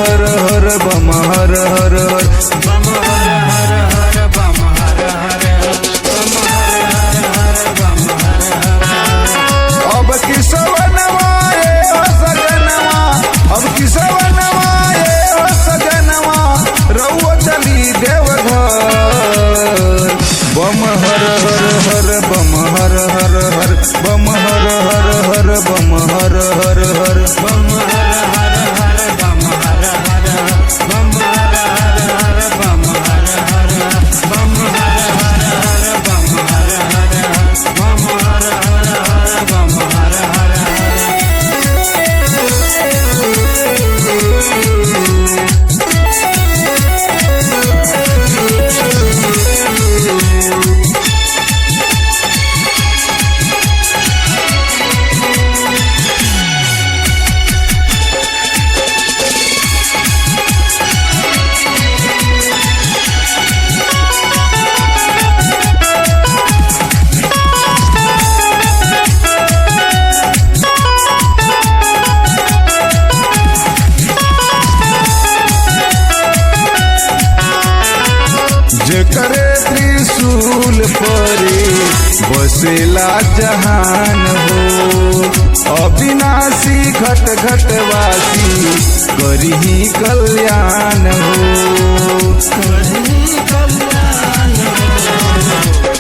हर हर बम हर हर हर बम हर हर हर बम हर हर बम हर हर बम हर हर। अब किसवनवा ये हो सजनवा, अब किसवनवा ये हो सजनवा, रउआ चली देवघर। बम हर हर हर बम हर हर हर बम हर हर हर बम हर हर हर बम हर हर हर बम हर हर बम हर हर हर बम हर हर बम हर हर हर बम हर हर बम हर हर हर बम हर हर। जेकरे त्रिशूल परे बसेला जहान हो, अविनाशी घट घटवासी करही कल्याण हो। करही कल्याण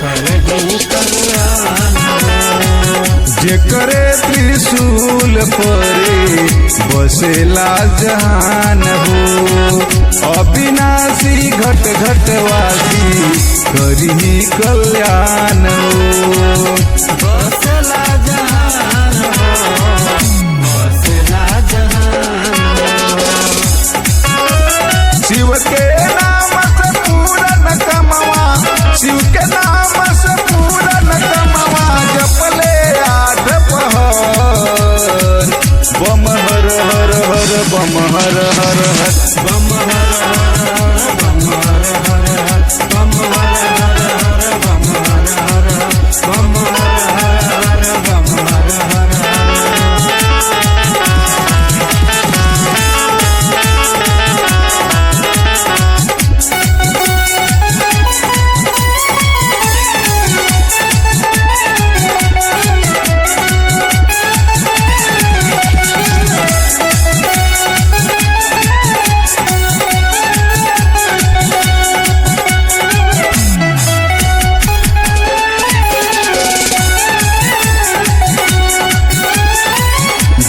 करही कल्याण। जेकरे त्रिशूल परे बसेला जहान हो, अविनाशी घट घटवासी करही कल्याण हो। बसला जहान हो, बसला जहान हो। शिव के नाम से पूरन कमवा, शिव के नाम से पूरन कमवा, जपले आठ पहर। बम हर हर हर बम हर हर हर बम हर हर हर बम हर हर बम हर हर हर बम हर हर बम हर हर हर बम हर हर।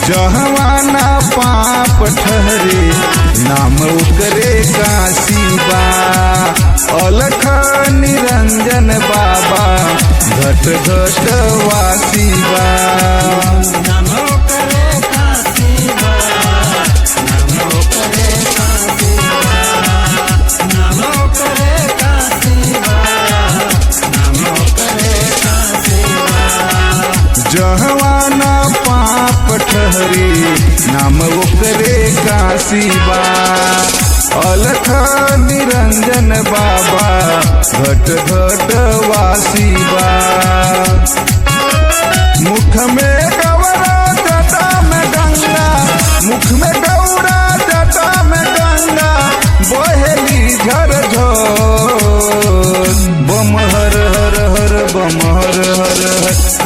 जहवाना पाप ठहरे नाम ओकरे काशी बा, अलख निरंजन बाबा घट घट वासी बा। नमो करे काशी बा, नमो करे काशी बा, नमो करे काशी बा, नमो करे काशी बा। जहवाना पाप ठहरे नाम ओकरे काशी बा, अलख निरंजन बाबा घट घट वासी बा। मुख में गौरा जटा में गंगा, मुख में गौरा जटा में गंगा, बहेली झरझर। बम हर हर हर बम हर हर हर